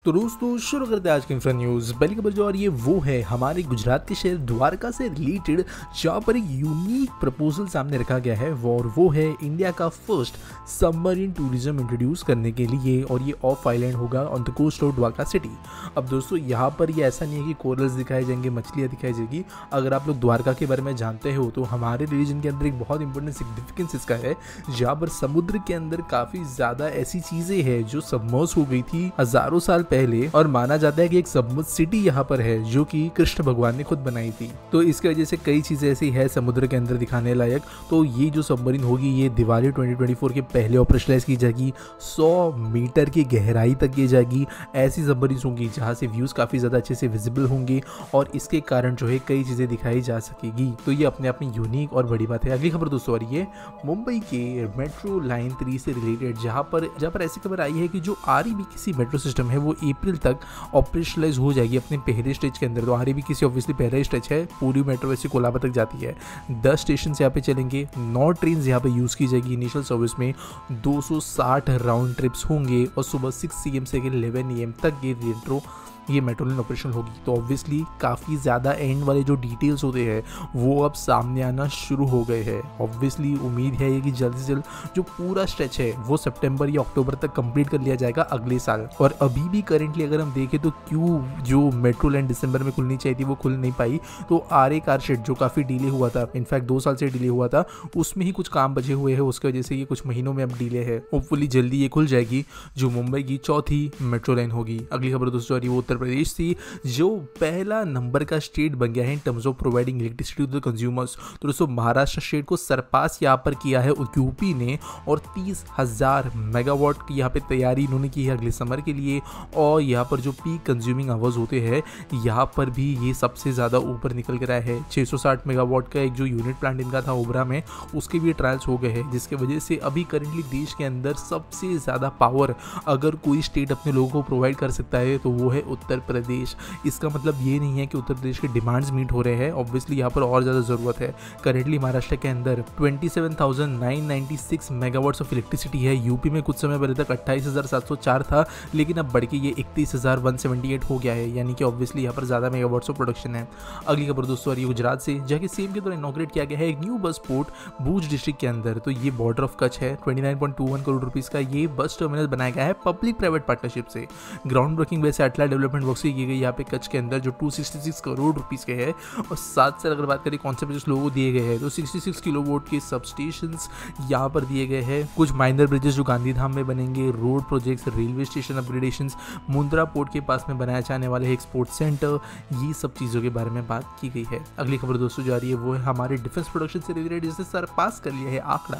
तो दोस्तों शुरू करते हैं आज की इंफ्रा न्यूज़। पहली खबर जो आ रही है वो है हमारे गुजरात के शहर द्वारका से रिलेटेड, जहाँ पर एक यूनिक प्रपोजल सामने रखा गया है और वो है इंडिया का फर्स्ट सबमरीन टूरिज्म इंट्रोड्यूस करने के लिए, और ये ऑफ आइलैंड होगा on the coast of Dwarka city. अब दोस्तों यहाँ पर ये ऐसा नहीं है कि कोरल्स दिखाए जाएंगे, मछलियाँ दिखाई जाएगी। अगर आप लोग द्वारका के बारे में जानते हो तो हमारे रीजन के अंदर एक बहुत इंपॉर्टेंट सिग्निफिकेंस इसका है, जहाँ पर समुद्र के अंदर काफ़ी ज़्यादा ऐसी चीज़ें हैं जो सबमर्ज हो गई थी हज़ारों साल पहले, और माना जाता है कि एक सबमर्ज सिटी यहाँ पर है जो कि कृष्ण भगवान ने खुद बनाई थी। तो इसकी वजह से कई चीजें ऐसी है समुद्र के अंदर दिखाने लायक। तो ये जो सबमरीन होगी ये दिवाली 2024 के पहले ऑपरेशनलाइज की जाएगी। 100 मीटर की गहराई तक ये जाएगी। ऐसी सबमरीन होंगी जहाँ से व्यूज काफी ज्यादा अच्छे से विजिबल होंगे और इसके कारण जो है कई चीजें दिखाई जा सकेगी। तो ये अपने आप में यूनिक और बड़ी बात है। अगली खबर दोस्तों आ रही है मुंबई के मेट्रो लाइन 3 से रिलेटेड, जहाँ पर ऐसी खबर आई है कि जो REBKC मेट्रो सिस्टम है वो अप्रैल तक ऑपरेशनलाइज हो जाएगी अपने पहले स्टेज के अंदर। तो REBKC ऑब्वियसली पहला स्टेज है, पूरी मेट्रो वैसे कोलाबा तक जाती है। 10 स्टेशन यहाँ पे चलेंगे, 9 ट्रेन यहाँ पे यूज की जाएगी इनिशियल सर्विस में। 260 राउंड ट्रिप्स होंगे और सुबह 6 AM से 11 AM तक ये मेट्रो लाइन ऑपरेशन होगी। तो ऑब्वियसली काफ़ी ज़्यादा एंड वाले जो डिटेल्स होते हैं वो अब सामने आना शुरू हो गए हैं। ऑब्वियसली उम्मीद है कि जल्द से जल्द जो पूरा स्ट्रेच है वो सितंबर या अक्टूबर तक कंप्लीट कर लिया जाएगा अगले साल। और अभी भी करेंटली अगर हम देखें तो क्यों जो मेट्रो लाइन दिसंबर में खुलनी चाहिए थी वो खुल नहीं पाई, तो RA कारशेड जो काफ़ी डिले हुआ था, इनफैक्ट 2 साल से डिले हुआ था, उसमें ही कुछ काम बचे हुए हैं, उसकी वजह से ये कुछ महीनों में अब डिले है। होपफुली जल्दी ये खुल जाएगी, जो मुंबई की चौथी मेट्रो लाइन होगी। अगली खबर दोस्तों आ रही है वो उत्तर प्रदेश से, जो पहला नंबर का स्टेट बन गया है in terms of providing electricity to the consumers. तो दोस्तों महाराष्ट्र स्टेट को सरपास यहाँ पर किया है यूपी ने, और 30,000 मेगावाट की यहाँ पे तैयारी इन्होंने की है अगले समर के लिए। और यहाँ पर जो पीक कंज्यूमिंग आवर्स होते हैं यहाँ पर भी ये सबसे ज़्यादा ऊपर निकल कर आया है। 660 मेगावाट का एक जो यूनिट प्लांट इनका था ओबरा में, उसके भी ट्रायल्स हो गए हैं, जिसके वजह से अभी करेंटली देश के अंदर सबसे ज़्यादा पावर अगर कोई स्टेट अपने लोगों को प्रोवाइड कर सकता है तो वो है उत्तर प्रदेश। इसका मतलब ये नहीं है कि उत्तर प्रदेश के डिमांड्स मीट हो रहे हैं, ऑब्वियसली यहाँ पर और ज़्यादा ज़रूरत है। करेंटली महाराष्ट्र के अंदर 27,996 मेगावाट्स ऑफ इलेक्ट्रिसिटी है। यूपी में कुछ समय पहले तक 28,704 था, लेकिन अब बढ़ के ये 31,178 हो गया है, यानी कि ऑब्वियसली यहाँ पर ज़्यादा मेगावाट्स ऑफ प्रोडक्शन है। अगली खबर दोस्तों आ रही है गुजरात से, जहाँ सेम के द्वारा इनॉग्रेट किया गया है एक न्यू बस पोर्ट भूज डिस्ट्रिक्ट के अंदर। तो ये बॉर्डर ऑफ कच्छ है। 29.21 करोड़ रुपीज़ का ये बस टर्मिनल बनाया गया है पब्लिक प्राइवेट पार्टनरशिप से। ग्राउंड ब्रेकिंग वैसे अटला डेवलपमेंट वर्क की गई यहाँ पे कच्छ के अंदर, जो 266 करोड़ रुपीस के हैं। और साथ से अगर बात करें कॉन्सेप्ट लोगों को दिए गए हैं तो 66 किलोवाट के सबस्टेशंस यहाँ पर दिए गए हैं। कुछ माइनर ब्रिजेस जो गांधीधाम में बनेंगे, road projects, railway station upgradations, Mundra port के पास में बनाया जाने वाले है एक्सपोर्ट सेंटर, ये सब चीज़ों के बारे में बात की गई है। अगली खबर दोस्तों जो आ रही है वो है हमारे डिफेंस प्रोडक्शन से रिलेटेड, जिसने सरपास कर लिया है आंकड़ा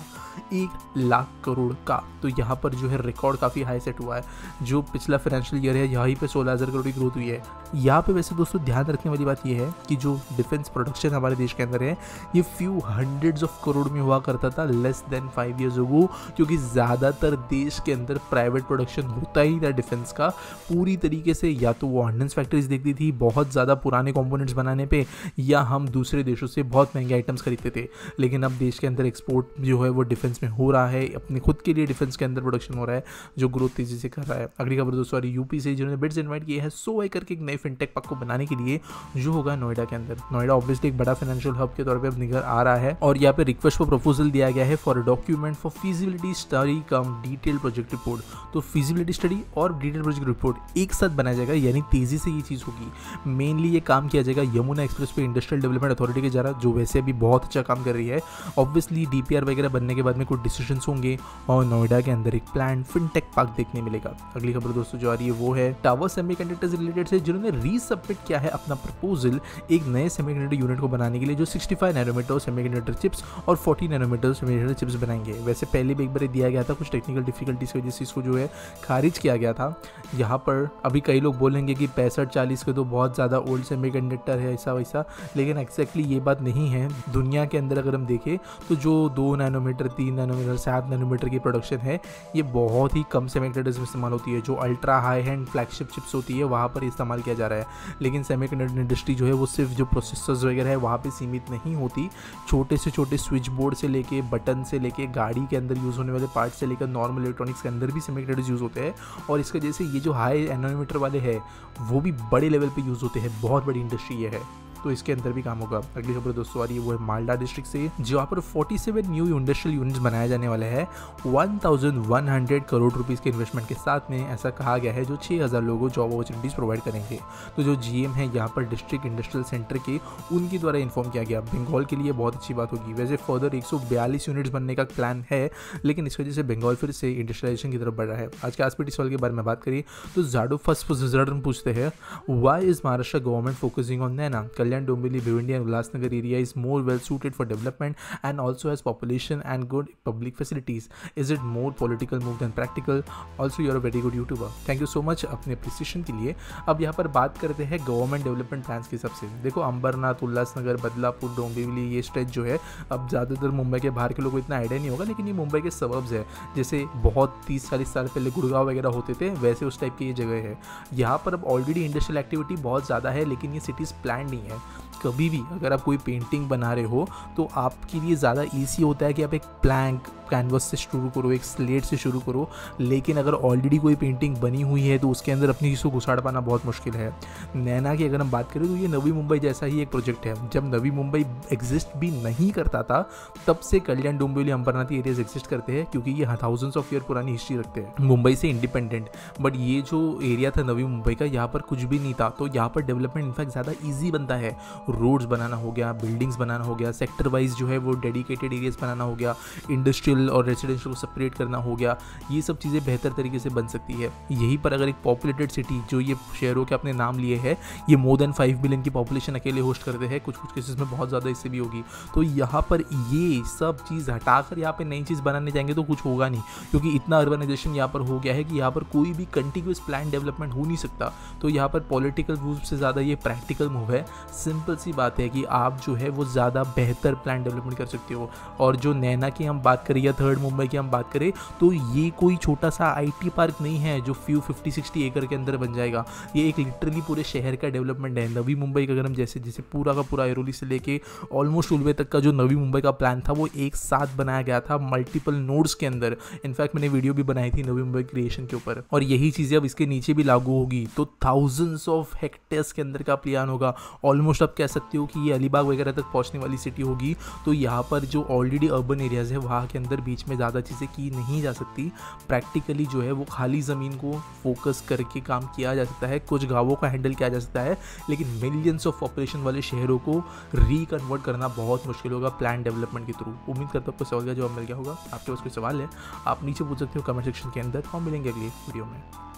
1 लाख करोड़ का। तो यहाँ पर जो है रिकॉर्ड काफ़ी हाई सेट हुआ है। जो पिछला फाइनेंशियल ईयर है यहीं पे 16,000 करोड़ की ग्रोथ हुई है। यहाँ पे वैसे दोस्तों ध्यान रखने वाली बात यह है कि जो डिफेंस प्रोडक्शन हमारे देश के अंदर है ये फ्यू हंड्रेड्स ऑफ करोड़ में हुआ करता था लेस देन 5 years ago, क्योंकि ज़्यादातर देश के अंदर प्राइवेट प्रोडक्शन होता ही था डिफेंस का पूरी तरीके से। या तो वो ऑर्डिनेंस फैक्ट्रीज देखती थी बहुत ज़्यादा पुराने कंपोनेंट्स बनाने पे, या हम दूसरे देशों से बहुत महंगे आइटम्स खरीदते थे। लेकिन अब देश के अंदर एक्सपोर्ट जो है वो डिफेंस में हो रहा है, अपने खुद के लिए डिफेंस के अंदर प्रोडक्शन हो रहा है, जो ग्रोथ तेजी से कर रहा है। अगली खबर दोस्तों यूपी से, जिन्होंने बिड्स इन्वाइट किए हैं SOAI करके एक नए फिनटेक पार्क को बनाने के लिए, जो होगा नोएडा के अंदर। नोएडा ऑब्वियसली एक बड़ा फाइनेंशियल हब के तौर पे अब निकल आ रहा है, और यहाँ पे रिक्वेस्ट फॉर प्रपोजल दिया गया है for document for feasibility study come detail project report. तो फिजिबिलिटी स्टडी और डिटेल प्रोजेक्ट रिपोर्ट एक साथ बनाया जाएगा, यानी तेजी से ये चीज़ होगी। मेनली ये काम किया जाएगा यमुना एक्सप्रेस पे इंडस्ट्रियल डेवलपमेंट अथॉरिटी के द्वारा, जो वैसे भी बहुत अच्छा काम कर रही है। ऑब्वियसली DPR वगैरह बनने के बाद में कुछ डिसीजन होंगे और नोएडा के अंदर एक प्लान फिनटेक पार्क देखने मिलेगा। अगली खबर दोस्तों जो आ रही है वो है टावर सेमीकंडक्टर्स रिलेटेड से, जिन्होंने रीसबमिट किया है अपना प्रपोजल एक नए सेमीकंडक्टर यूनिट को बनाने के लिए, जो 65 नैनोमीटर सेमीकंडक्टर चिप्स और 40 नैनोमीटर सेमीकंडक्टर चिप्स बनाएंगे। वैसे पहले भी एक बार दिया गया था, कुछ टेक्निकल डिफिकल्टीज की वजह से इसको जो है खारिज किया गया था। यहाँ पर अभी कई लोग बोलेंगे कि 65-40 के तो बहुत ज़्यादा ओल्ड सेमीकंडक्टर है ऐसा वैसा, लेकिन एक्जैक्टली ये बात नहीं है। दुनिया के अंदर अगर हम देखें तो जो 2 नैनोमीटर 3 नैनोमीटर 7 नैनोमीटर की प्रोडक्शन है ये बहुत ही कम सेमीकंडक्टर्स में इस्तेमाल होती है। जो ultra high and flagship chips होती है वहाँ पर इस्तेमाल किया जा रहा है। लेकिन सेमीकंडक्टर इंडस्ट्री जो है वो सिर्फ जो प्रोसेसर्स वगैरह है वहाँ पे सीमित नहीं होती, छोटे से छोटे स्विच बोर्ड से लेके बटन से लेके गाड़ी के अंदर यूज़ होने वाले पार्ट से लेकर नॉर्मल इलेक्ट्रॉनिक्स के अंदर भी सेमीकंडक्टर्स यूज़ होते हैं। और इसकी वजह से ये जो हाई नैनोमीटर वाले हैं वो भी बड़े लेवल पे यूज़ होते हैं, बहुत बड़ी इंडस्ट्री ये है, तो इसके अंदर भी काम होगा। अगली खबर दोस्तों आ रही है वो है मालदा डिस्ट्रिक्ट से, जहाँ पर 47 न्यू इंडस्ट्रियल यूनिट्स बनाया जाने वाला है 1100 करोड़ रुपीस के इन्वेस्टमेंट के साथ में, ऐसा कहा गया है, जो 6000 लोगों को जॉब अपॉर्चुनिटीज़ प्रोवाइड करेंगे। तो जो GM है यहाँ पर डिस्ट्रिक्ट इंडस्ट्रियल सेंटर के, उनके द्वारा इन्फॉर्म किया गया। बंगाल के लिए बहुत अच्छी बात होगी। वैसे फर्दर 142 यूनिट्स बनने का प्लान है, लेकिन इस वजह से बंगाल फिर से इंडस्ट्रियलाइजेशन की तरफ बढ़ रहा है। आज के आसपीटी सवाल के बारे में बात करें तो जाडो फर्स्ट पूछते हैं, why is Maharashtra government focusing on Naina? Kalyan Dombivli Bhiwandi and Ulhasnagar area is more well suited for development and also has population and good public facilities. Is it more political move than practical? Also you are a very good YouTuber. Thank you so much अपने appreciation के लिए। अब यहाँ पर बात करते हैं government development plans के हिसाब से। देखो अंबरनाथ, उल्लासनगर, बदलापुर, डोंबिवली, ये स्ट्रेच जो है, अब ज़्यादातर मुंबई के बाहर के लोगों को इतना आइडिया नहीं होगा, लेकिन ये मुंबई के सबर्ब्स है। जैसे बहुत 30-40 साल पहले गुड़गांव वगैरह होते थे, वैसे उस टाइप की ये जगह है। यहाँ पर अब ऑलरेडी इंडस्ट्रियल एक्टिविटी बहुत ज़्यादा है, लेकिन ये सिटीज़ प्लान नहीं है। कभी भी अगर आप कोई पेंटिंग बना रहे हो तो आपके लिए ज़्यादा ईजी होता है कि आप एक ब्लैंक कैनवस से शुरू करो, एक स्लेट से शुरू करो। लेकिन अगर ऑलरेडी कोई पेंटिंग बनी हुई है तो उसके अंदर अपनी चीज़ को घुसाड़ पाना बहुत मुश्किल है। नैना की अगर हम बात करें तो ये नवी मुंबई जैसा ही एक प्रोजेक्ट है। जब नवी मुंबई एग्जिस्ट भी नहीं करता था तब से कल्याण, डोंबिवली, अंबरनाथ एरियाज एग्जिस्ट करते हैं, क्योंकि ये थाउजेंड्स ऑफ ईयर पुरानी हिस्ट्री रखते हैं मुंबई से इंडिपेंडेंट। बट ये जो एरिया था नवी मुंबई का, यहाँ पर कुछ भी नहीं था, तो यहाँ पर डेवलपमेंट इनफैक्ट ज़्यादा ईजी बनता है। रोड्स बनाना हो गया, बिल्डिंग्स बनाना हो गया, सेक्टर वाइज जो है वो डेडिकेटेड एरियाज बनाना हो गया, इंडस्ट्रियल और रेजिडेंशियल को सेपरेट करना हो गया, ये सब चीज़ें बेहतर तरीके से बन सकती है। यहीं पर अगर एक पॉपुलेटेड सिटी जो ये शहरों के अपने नाम लिए है, ये मोर देन 5 मिलियन की पॉपुलेशन अकेले होस्ट करते हैं, कुछ कुछ केसेस में बहुत ज़्यादा इससे भी होगी। तो यहाँ पर ये सब चीज़ हटाकर यहाँ पर नई चीज़ बनाने जाएंगे तो कुछ होगा नहीं, क्योंकि इतना अर्बनाइजेशन यहाँ पर हो गया है कि यहाँ पर कोई भी कंटिन्यूअस प्लान डेवलपमेंट हो नहीं सकता। तो यहाँ पर पॉलिटिकल मूव से ज़्यादा ये प्रैक्टिकल मूव है। सिंपल सी बात है कि आप जो है वो ज़्यादा बेहतर प्लान डेवलपमेंट कर सकते हो। और जो नैना की हम बात करें या थर्ड मुंबई की हम बात करें तो ये कोई छोटा सा IT पार्क नहीं है जो 50-60 एकड़ के अंदर बन जाएगा। ये एक लिटरली पूरे शहर का डेवलपमेंट है। नवी मुंबई का अगर हम जैसे जैसे पूरा का पूरा ऐरोली से लेके ऑलमोस्ट उलवे तक का जो नवी मुंबई का प्लान था वो एक साथ बनाया गया था मल्टीपल नोड्स के अंदर। इनफैक्ट मैंने वीडियो भी बनाई थी नवी मुंबई क्रिएशन के ऊपर, और यही चीज़ें अब इसके नीचे भी लागू होगी। तो थाउजेंड्स ऑफ हेक्टेयर्स के अंदर का प्लान होगा। ऑलमोस्ट आप कह सकते हो कि ये अलीबाग वगैरह तक पहुंचने वाली सिटी होगी। तो यहाँ पर जो ऑलरेडी अर्बन एरियाज़ है वहाँ के अंदर बीच में ज़्यादा चीज़ें की नहीं जा सकती। प्रैक्टिकली जो है वो खाली ज़मीन को फोकस करके काम किया जा सकता है, कुछ गाँवों का हैंडल किया जा सकता है, लेकिन मिलियंस ऑफ पॉपुलेशन वाले शहरों को रिकन्वर्ट करना बहुत मुश्किल होगा प्लान डेवलपमेंट के थ्रू। उम्मीद करता हूँ आपको सवाल का जवाब मिल गया होगा। आपके पास कोई सवाल है आप नीचे पूछ सकते हो कमेंट सेक्शन के अंदर, और मिलेंगे अगली वीडियो में।